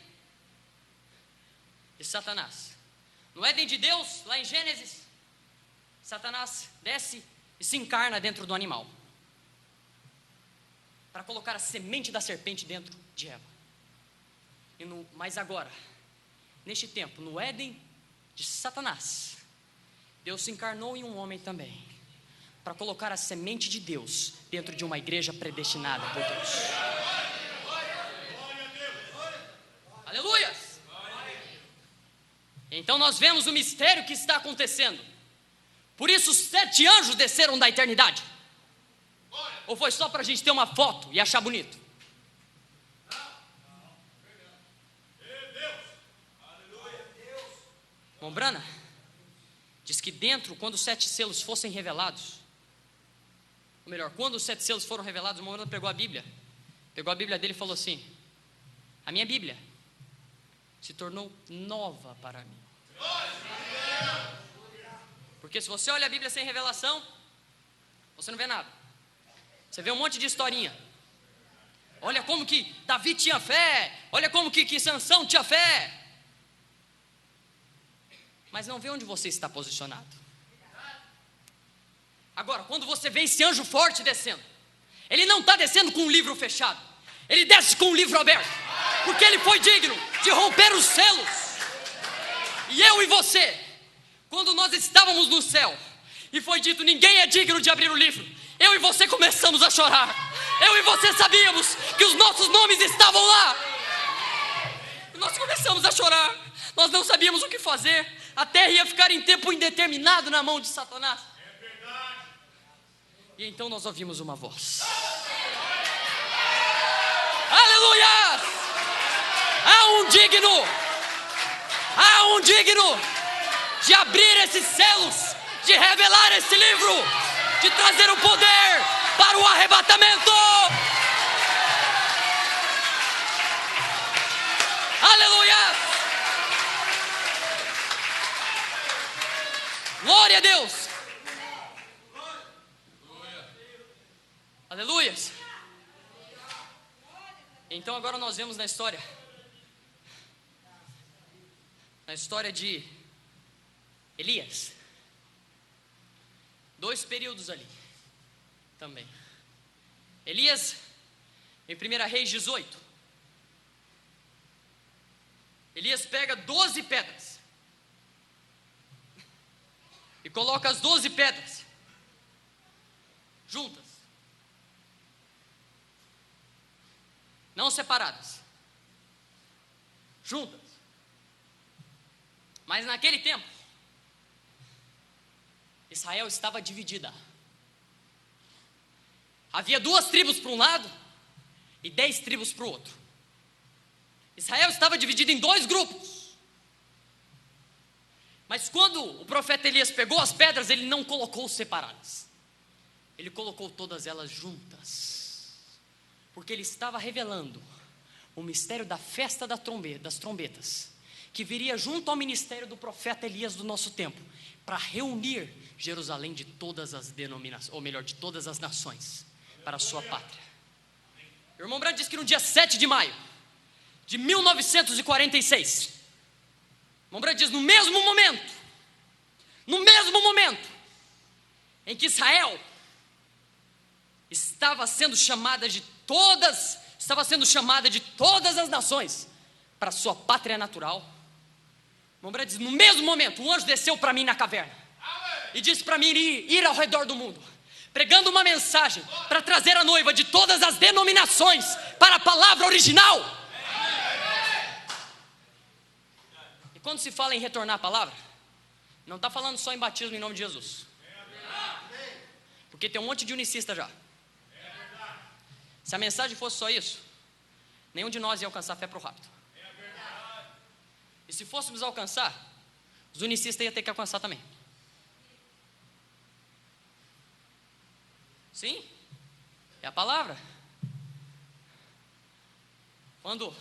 de Satanás, no Éden de Deus, lá em Gênesis, Satanás desce e se encarna dentro do animal para colocar a semente da serpente dentro de Eva. Mas agora, neste tempo, no Éden de Satanás, Deus se encarnou em um homem também, para colocar a semente de Deus dentro de uma igreja predestinada por Deus. Aleluia! Então nós vemos o mistério que está acontecendo. Por isso os 7 anjos desceram da eternidade. Ou foi só para a gente ter uma foto e achar bonito? Mombrana diz que dentro, quando os 7 selos fossem revelados, ou melhor, quando os 7 selos foram revelados, o Mombrana pegou a Bíblia dele e falou assim: a minha Bíblia se tornou nova para mim. Porque se você olha a Bíblia sem revelação, você não vê nada. Você vê um monte de historinha. Olha como que Davi tinha fé, olha como que Sansão tinha fé. Mas não vê onde você está posicionado. Agora, quando você vê esse anjo forte descendo, ele não está descendo com um livro fechado, ele desce com um livro aberto, porque ele foi digno de romper os selos. E eu e você, quando nós estávamos no céu e foi dito: ninguém é digno de abrir o livro, eu e você começamos a chorar. Eu e você sabíamos que os nossos nomes estavam lá. E nós começamos a chorar. Nós não sabíamos o que fazer. A terra ia ficar em tempo indeterminado na mão de Satanás. E então nós ouvimos uma voz. Aleluia! Há um digno de abrir esses selos, de revelar esse livro, de trazer o poder para o arrebatamento. Aleluia! Glória a Deus! Aleluias! Então agora nós vemos na história de Elias, 2 períodos ali também. Elias, em 1 Reis 18, Elias pega 12 pedras e coloca as 12 pedras juntas, não separadas, juntas. Mas naquele tempo, Israel estava dividida. Havia 2 tribos para um lado e 10 tribos para o outro. Israel estava dividido em 2 grupos. Mas quando o profeta Elias pegou as pedras, ele não colocou separadas. Ele colocou todas elas juntas. Porque ele estava revelando o mistério da festa das trombetas, que viria junto ao ministério do profeta Elias do nosso tempo, para reunir Jerusalém de todas as denominações, ou melhor, de todas as nações, para a sua pátria. O irmão Brandt diz que no dia 7 de maio de 1946, o irmão Brandt diz, no mesmo momento em que Israel estava sendo chamada de todas as nações para a sua pátria natural, Irmão Branham diz: no mesmo momento, o anjo desceu para mim na caverna e disse para mim ir ao redor do mundo, pregando uma mensagem para trazer a noiva de todas as denominações para a palavra original. E quando se fala em retornar a palavra, não está falando só em batismo em nome de Jesus, porque tem um monte de unicista já. Se a mensagem fosse só isso, nenhum de nós ia alcançar fé para o rapto. E se fôssemos alcançar, os unicistas iam ter que alcançar também. Sim, é a palavra. Quando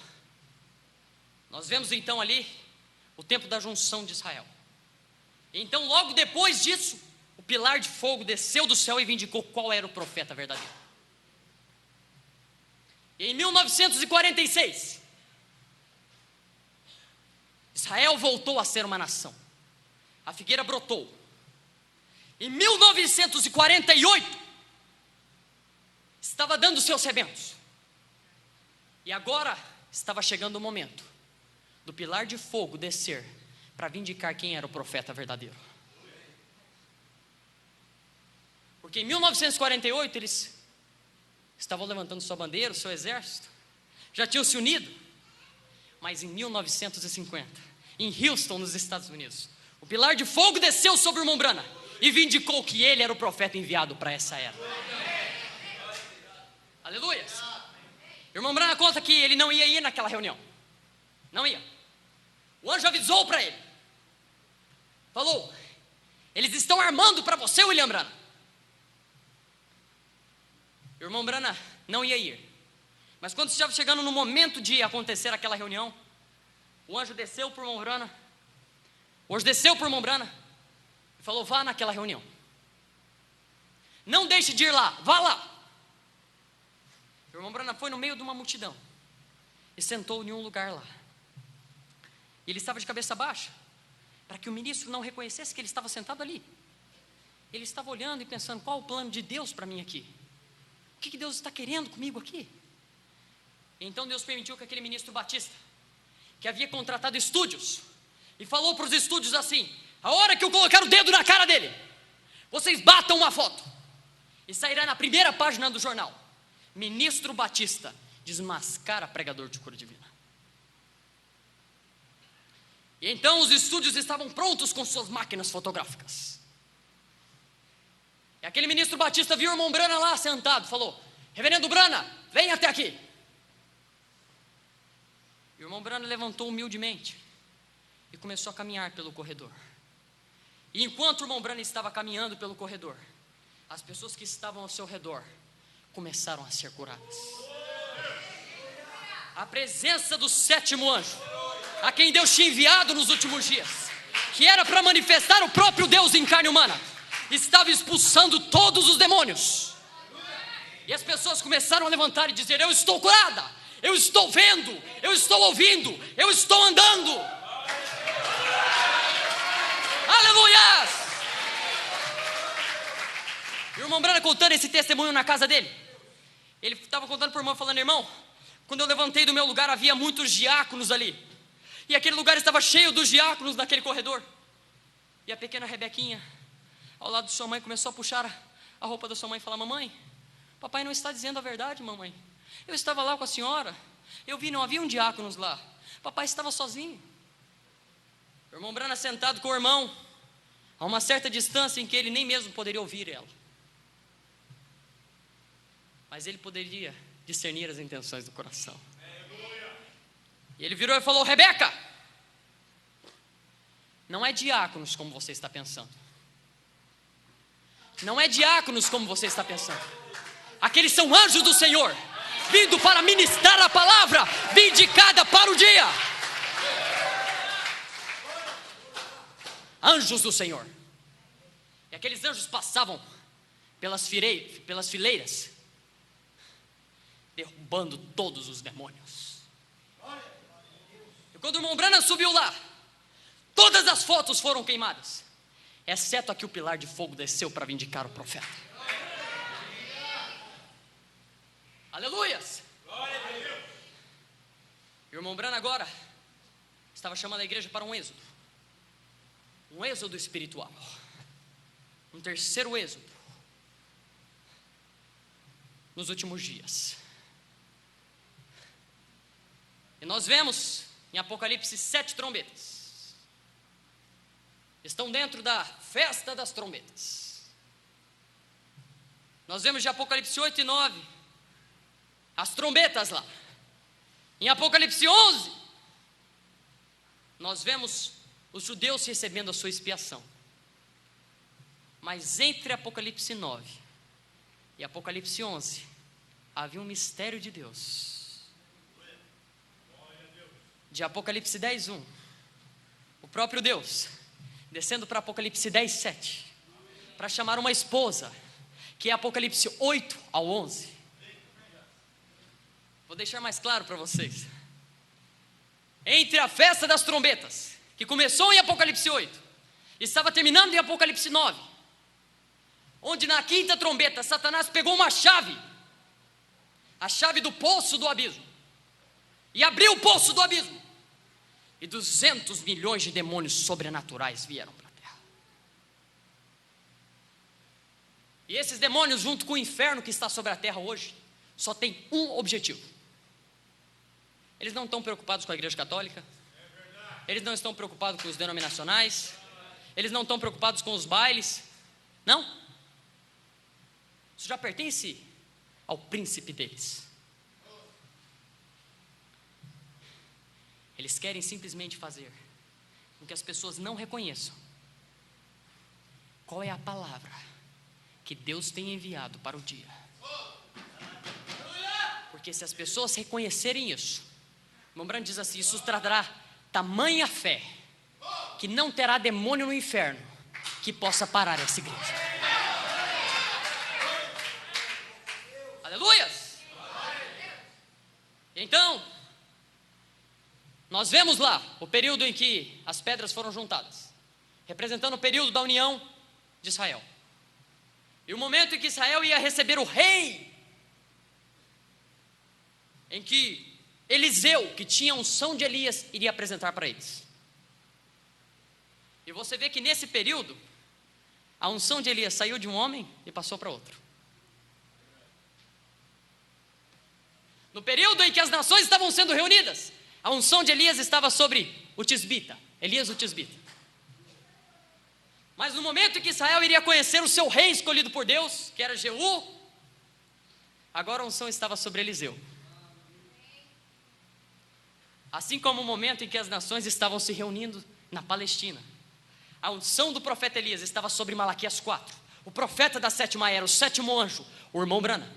nós vemos então ali o tempo da junção de Israel, então logo depois disso, o pilar de fogo desceu do céu e vindicou qual era o profeta verdadeiro. E em 1946, Israel voltou a ser uma nação. A figueira brotou. Em 1948, estava dando seus rebentos. E agora estava chegando o momento do pilar de fogo descer para vindicar quem era o profeta verdadeiro. Porque em 1948 eles estavam levantando sua bandeira, o seu exército, já tinham se unido. Mas em 1950, em Houston, nos Estados Unidos, o pilar de fogo desceu sobre o irmão Branham e vindicou que ele era o profeta enviado para essa era. Aleluia! O irmão Branham conta que ele não ia ir naquela reunião. Não ia. O anjo avisou para ele. Falou: eles estão armando para você, William Branham. O irmão Branham não ia ir. Mas quando estava chegando no momento de acontecer aquela reunião, o anjo desceu para o irmão Branham. O anjo desceu para o irmão Branham e falou: vá naquela reunião. Não deixe de ir lá, vá lá. O irmão Branham foi no meio de uma multidão e sentou em um lugar lá. E ele estava de cabeça baixa, para que o ministro não reconhecesse que ele estava sentado ali. Ele estava olhando e pensando: qual o plano de Deus para mim aqui? O que Deus está querendo comigo aqui? Então Deus permitiu que aquele ministro batista, que havia contratado estúdios, e falou para os estúdios assim: a hora que eu colocar o dedo na cara dele, vocês batam uma foto, e sairá na primeira página do jornal: Ministro Batista desmascara pregador de cura divina. E então os estúdios estavam prontos com suas máquinas fotográficas. E aquele ministro Batista viu o irmão Branham lá sentado, falou: reverendo Branham, vem até aqui. E o irmão Branham levantou humildemente e começou a caminhar pelo corredor. E enquanto o irmão Branham estava caminhando pelo corredor, as pessoas que estavam ao seu redor começaram a ser curadas. A presença do sétimo anjo, a quem Deus tinha enviado nos últimos dias, que era para manifestar o próprio Deus em carne humana, estava expulsando todos os demônios. E as pessoas começaram a levantar e dizer: eu estou curada, eu estou vendo, eu estou ouvindo, eu estou andando. Aleluia! E o irmão Branham contando esse testemunho na casa dele, ele estava contando para o irmão, falando: irmão, quando eu levantei do meu lugar, havia muitos diáconos ali, e aquele lugar estava cheio dos diáconos naquele corredor. E a pequena Rebequinha, ao lado de sua mãe, começou a puxar a roupa da sua mãe e falar: mamãe, papai não está dizendo a verdade, mamãe. Eu estava lá com a senhora, eu vi, não haviam diáconos lá, papai estava sozinho. O irmão Branham sentado com o irmão, a uma certa distância em que ele nem mesmo poderia ouvir ela, mas ele poderia discernir as intenções do coração. E ele virou e falou: Rebeca, não é diáconos como você está pensando. Não é diáconos como você está pensando. Aqueles são anjos do Senhor, vindo para ministrar a palavra vindicada para o dia. Anjos do Senhor. E aqueles anjos passavam pelas fileiras, derrubando todos os demônios. E quando o irmão Branham subiu lá, todas as fotos foram queimadas, exceto a que o pilar de fogo desceu para vindicar o profeta. Aleluias! E o irmão Branham agora estava chamando a igreja para um êxodo. um êxodo espiritual, um terceiro êxodo nos últimos dias. E nós vemos em Apocalipse 7 trombetas. Estão dentro da festa das trombetas. Nós vemos de Apocalipse 8 e 9 as trombetas lá. Em Apocalipse 11 nós vemos os judeus recebendo a sua expiação. Mas entre Apocalipse 9 e Apocalipse 11 havia um mistério de Deus. De Apocalipse 10, 1, o próprio Deus descendo para Apocalipse 10, 7, para chamar uma esposa, que é Apocalipse 8 ao 11. Vou deixar mais claro para vocês. Entre a festa das trombetas, que começou em Apocalipse 8, estava terminando em Apocalipse 9, onde na quinta trombeta Satanás pegou uma chave, a chave do poço do abismo, e abriu o poço do abismo, e 200 milhões de demônios sobrenaturais vieram para a terra. E esses demônios, junto com o inferno que está sobre a terra hoje, só tem um objetivo. Eles não estão preocupados com a igreja católica, eles não estão preocupados com os denominacionais, eles não estão preocupados com os bailes, não. Isso já pertence ao príncipe deles. Eles querem simplesmente fazer com que as pessoas não reconheçam qual é a palavra que Deus tem enviado para o dia. Porque se as pessoas reconhecerem isso, irmão Branco diz assim, isso trará tamanha fé que não terá demônio no inferno que possa parar essa igreja. Aleluias! Então, nós vemos lá o período em que as pedras foram juntadas, representando o período da união de Israel. E o momento em que Israel ia receber o rei, em que Eliseu, que tinha a unção de Elias, iria apresentar para eles. E você vê que nesse período, a unção de Elias saiu de um homem e passou para outro. No período em que as nações estavam sendo reunidas, a unção de Elias estava sobre o tisbita, Elias o tisbita. Mas no momento em que Israel iria conhecer o seu rei escolhido por Deus, que era Jeú, agora a unção estava sobre Eliseu. Assim como o momento em que as nações estavam se reunindo na Palestina, a unção do profeta Elias estava sobre Malaquias 4, o profeta da sétima era, o sétimo anjo, o irmão Branham.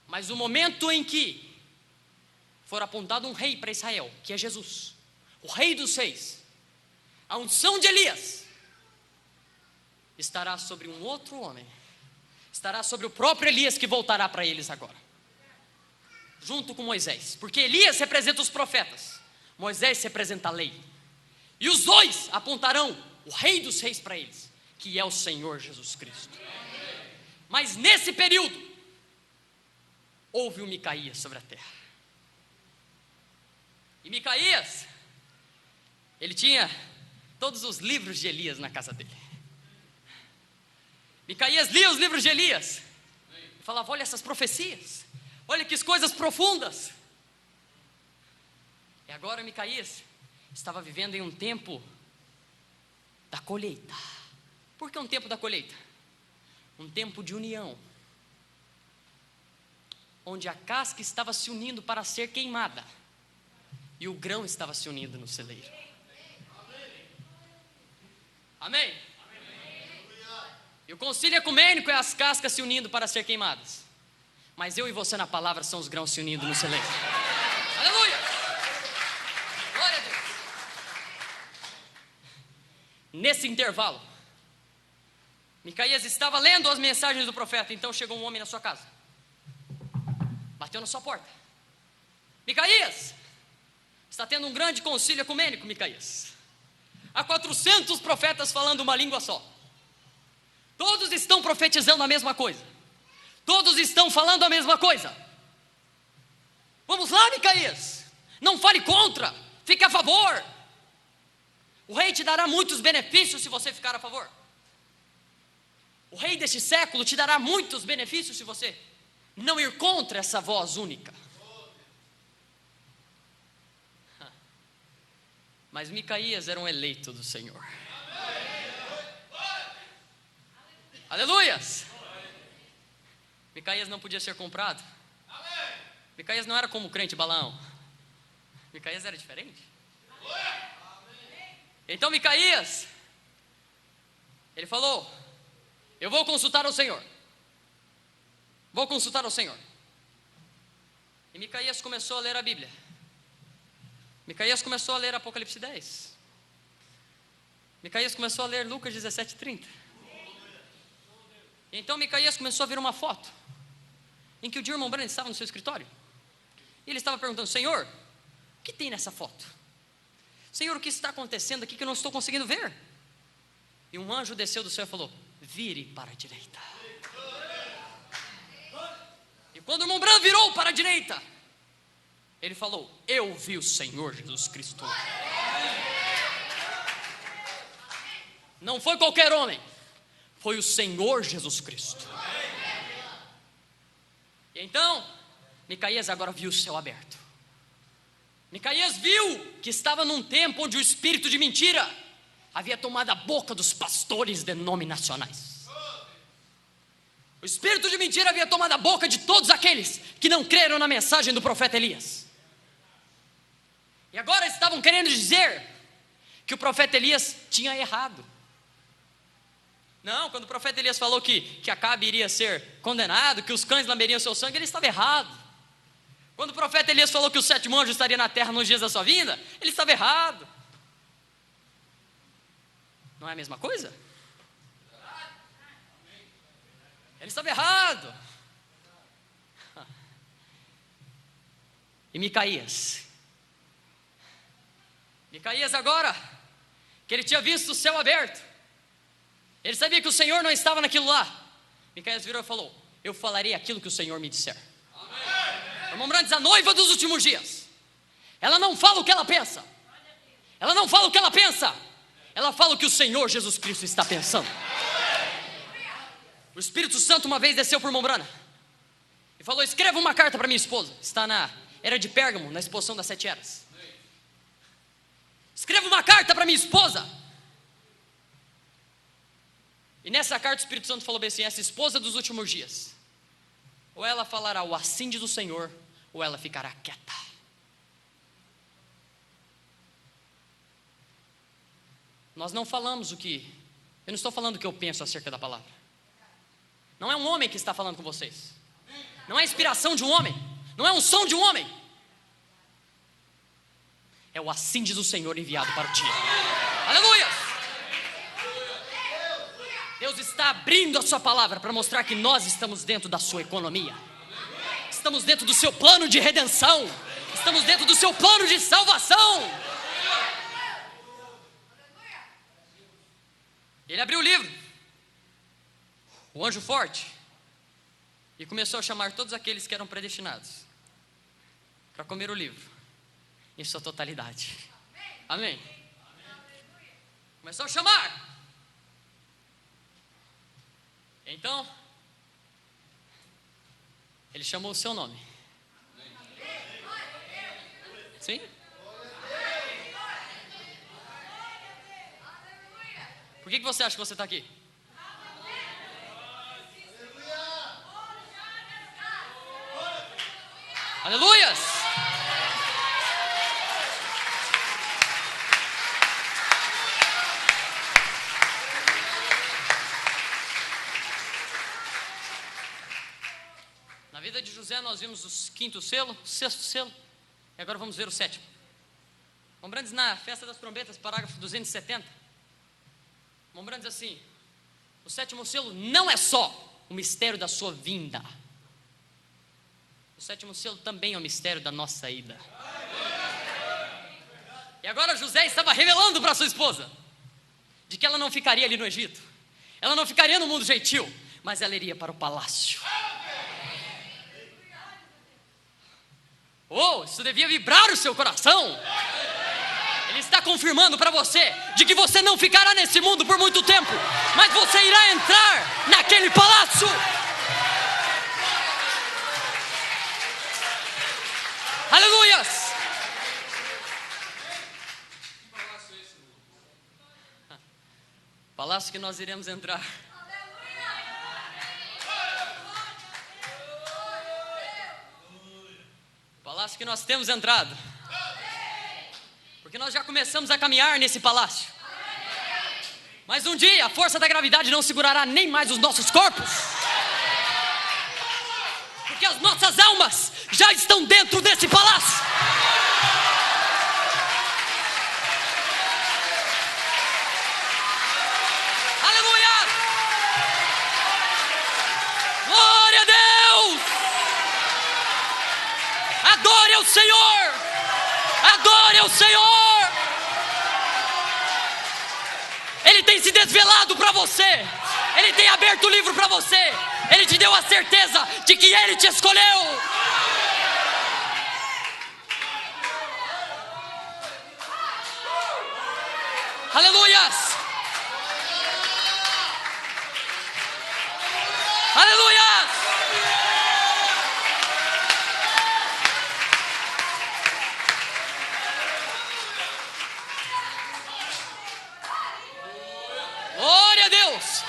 Mas o momento em que for apontado um rei para Israel, que é Jesus, o rei dos reis, a unção de Elias estará sobre um outro homem, estará sobre o próprio Elias, que voltará para eles agora, junto com Moisés, porque Elias representa os profetas, Moisés representa a lei, e os dois apontarão o rei dos reis para eles, que é o Senhor Jesus Cristo. Mas nesse período houve um Micaías sobre a terra. E Micaías, ele tinha todos os livros de Elias na casa dele. Micaías lia os livros de Elias e falava, olha essas profecias, olha que coisas profundas. E agora Micaías estava vivendo em um tempo da colheita. Por que um tempo da colheita? Um tempo de união, onde a casca estava se unindo para ser queimada e o grão estava se unindo no celeiro. Amém? E o concílio ecumênico é as cascas se unindo para ser queimadas, mas eu e você na palavra são os grãos se unindo no celeiro. Aleluia! Glória a Deus! Nesse intervalo, Micaías estava lendo as mensagens do profeta. Então chegou um homem na sua casa, bateu na sua porta. Micaías, está tendo um grande concílio ecumênico, Micaías. Há 400 profetas falando uma língua só. Todos estão profetizando a mesma coisa. Todos estão falando a mesma coisa. Vamos lá, Micaías. Não fale contra, fique a favor. O rei te dará muitos benefícios se você ficar a favor. O rei deste século te dará muitos benefícios se você não ir contra essa voz única. Mas Micaías era um eleito do Senhor. Aleluias! Micaías não podia ser comprado. Micaías não era como o crente Balaão. Micaías era diferente. Então Micaías, ele falou: eu vou consultar ao Senhor. Vou consultar ao Senhor. E Micaías começou a ler a Bíblia. Micaías começou a ler Apocalipse 10. Micaías começou a ler Lucas 17:30. Então Micaías começou a ver uma foto em que o irmão Branham estava no seu escritório. E ele estava perguntando: Senhor, o que tem nessa foto? Senhor, o que está acontecendo aqui que eu não estou conseguindo ver? E um anjo desceu do céu e falou: vire para a direita. E quando o irmão Branham virou para a direita, ele falou: eu vi o Senhor Jesus Cristo. Não foi qualquer homem, foi o Senhor Jesus Cristo. E então Micaías agora viu o céu aberto. Micaías viu que estava num tempo onde o espírito de mentira havia tomado a boca dos pastores denominacionais. O espírito de mentira havia tomado a boca de todos aqueles que não creram na mensagem do profeta Elias. E agora estavam querendo dizer que o profeta Elias tinha errado. Não, quando o profeta Elias falou que Acabe iria ser condenado, que os cães lamberiam seu sangue, ele estava errado. Quando o profeta Elias falou que o sétimo anjo estaria na terra nos dias da sua vinda, ele estava errado. Não é a mesma coisa? Ele estava errado. E Micaías agora, que ele tinha visto o céu aberto, ele sabia que o Senhor não estava naquilo lá. Micaías virou e falou: eu falarei aquilo que o Senhor me disser. Irmão Brandes, a noiva dos últimos dias, ela não fala o que ela pensa. Ela não fala o que ela pensa. Ela fala o que o Senhor Jesus Cristo está pensando. O Espírito Santo uma vez desceu por irmão Branham e falou: escreva uma carta para minha esposa. Está na era de Pérgamo, na exposição das 7 eras. Escreva uma carta para minha esposa. E nessa carta o Espírito Santo falou bem assim: essa esposa dos últimos dias, ou ela falará o assim diz o Senhor, ou ela ficará quieta. Nós não falamos eu não estou falando o que eu penso acerca da palavra. Não é um homem que está falando com vocês. Não é a inspiração de um homem. Não é um som de um homem. É o assim diz o Senhor enviado para o dia. Aleluia! Deus está abrindo a sua palavra para mostrar que nós estamos dentro da sua economia. Estamos dentro do seu plano de redenção. Estamos dentro do seu plano de salvação. Ele abriu o livro, o anjo forte, e começou a chamar todos aqueles que eram predestinados para comer o livro em sua totalidade. Amém? Começou a chamar. Então ele chamou o seu nome. Sim? Por que você acha que você está aqui? Aleluias! Na vida de José nós vimos o quinto selo, o sexto selo, e agora vamos ver o sétimo. Lembrando na festa das trombetas, parágrafo 270. Lembrando diz assim: o sétimo selo não é só o mistério da sua vinda. O sétimo selo também é o mistério da nossa ida. E agora José estava revelando para sua esposa de que ela não ficaria ali no Egito, ela não ficaria no mundo gentil, mas ela iria para o palácio. Oh, isso devia vibrar o seu coração. Ele está confirmando para você de que você não ficará nesse mundo por muito tempo, mas você irá entrar naquele palácio. Aleluias! Palácio que nós iremos entrar. Palácio que nós temos entrado. Porque nós já começamos a caminhar nesse palácio. Mas um dia a força da gravidade não segurará nem mais os nossos corpos. Porque as nossas almas já estão dentro desse palácio. Aleluia! Glória a Deus! Adore ao Senhor! Adore ao Senhor! Ele tem se desvelado para você. Ele tem aberto o livro para você. Ele te deu a certeza de que Ele te escolheu. Aleluias! Aleluias! Glória a Deus!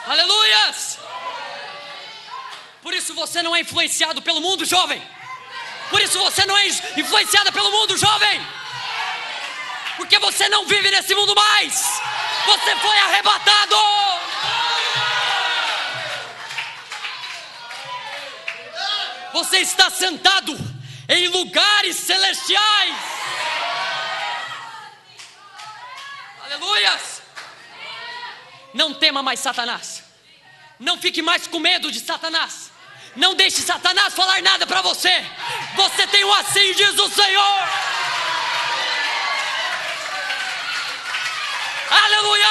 Aleluias! Por isso você não é influenciado pelo mundo, jovem. Por isso você não é influenciada pelo mundo, jovem. Porque você não vive nesse mundo mais. Você foi arrebatado. Você está sentado em lugares celestiais. Aleluias! Não tema mais Satanás. Não fique mais com medo de Satanás. Não deixe Satanás falar nada para você. Você tem um assim diz o Senhor. Aleluia!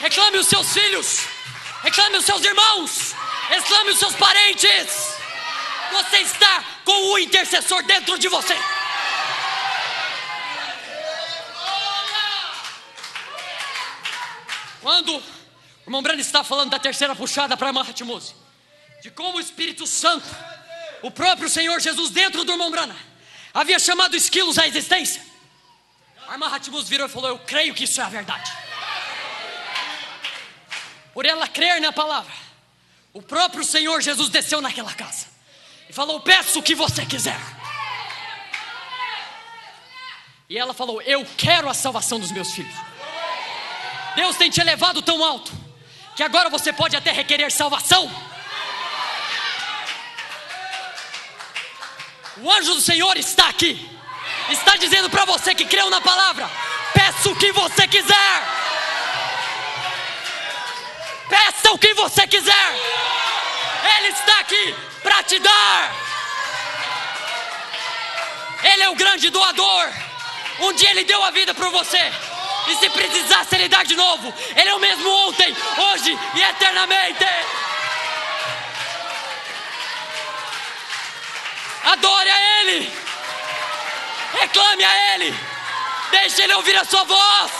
Reclame os seus filhos. Reclame os seus irmãos. Reclame os seus parentes. Você está com o intercessor dentro de você. Quando o irmão Brando está falando da terceira puxada para Mahatmos, de como o Espírito Santo, o próprio Senhor Jesus dentro do irmão Brando, havia chamado esquilos à existência, a Mahatmos virou e falou: eu creio que isso é a verdade. Por ela crer na palavra, o próprio Senhor Jesus desceu naquela casa e falou: peço o que você quiser. E ela falou: eu quero a salvação dos meus filhos. Deus tem te elevado tão alto que agora você pode até requerer salvação. O anjo do Senhor está aqui. Está dizendo para você que creu na palavra: peça o que você quiser. Peça o que você quiser. Ele está aqui para te dar. Ele é o grande doador. Um dia Ele deu a vida por você. E se precisasse Ele dar de novo. Ele é o mesmo ontem, hoje e eternamente. Adore a Ele. Reclame a Ele. Deixe Ele ouvir a sua voz.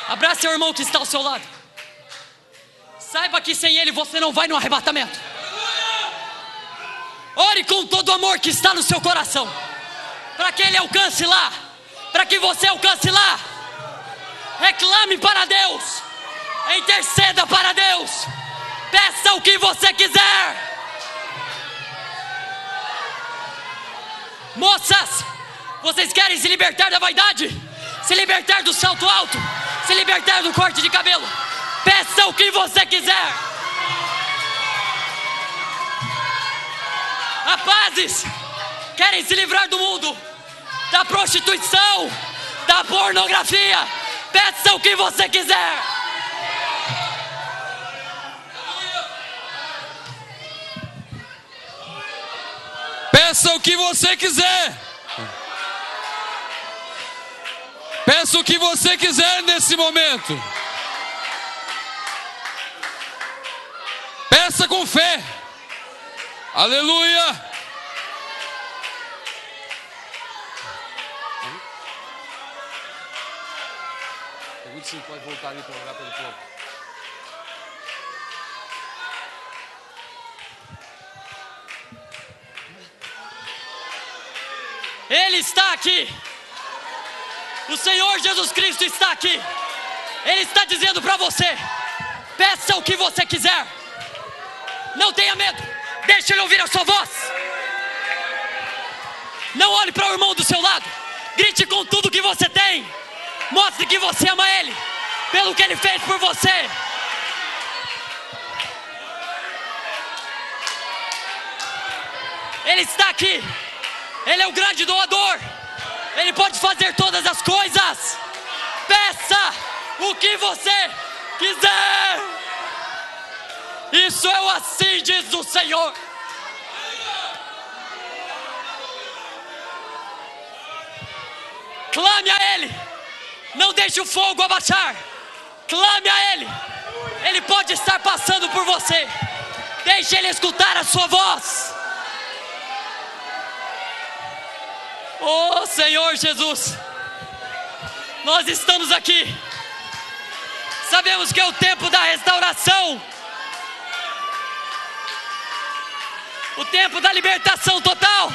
Abrace seu irmão que está ao seu lado. Saiba que sem Ele você não vai no arrebatamento. Ore com todo o amor que está no seu coração, para que Ele alcance lá, para que você alcance lá. Reclame para Deus, interceda para Deus, peça o que você quiser. Moças, vocês querem se libertar da vaidade, se libertar do salto alto, se libertar do corte de cabelo? Peça o que você quiser. Rapazes, querem se livrar do mundo, da prostituição, da pornografia? Peça o que você quiser. Peça o que você quiser. Peça o que você quiser nesse momento. Peça com fé. Aleluia. Pergunta se pode voltar ali para orar pelo povo. Ele está aqui. O Senhor Jesus Cristo está aqui. Ele está dizendo para você: peça o que você quiser. Não tenha medo. Deixe ele ouvir a sua voz. Não olhe para o irmão do seu lado. Grite com tudo que você tem. Mostre que você ama ele pelo que ele fez por você. Ele está aqui. Ele é o grande doador. Ele pode fazer todas as coisas. Peça o que você quiser. Isso é o assim diz o Senhor. Clame a Ele. Não deixe o fogo abaixar. Clame a Ele. Ele pode estar passando por você. Deixe Ele escutar a sua voz. Oh Senhor Jesus, nós estamos aqui. Sabemos que é o tempo da restauração, o tempo da libertação total.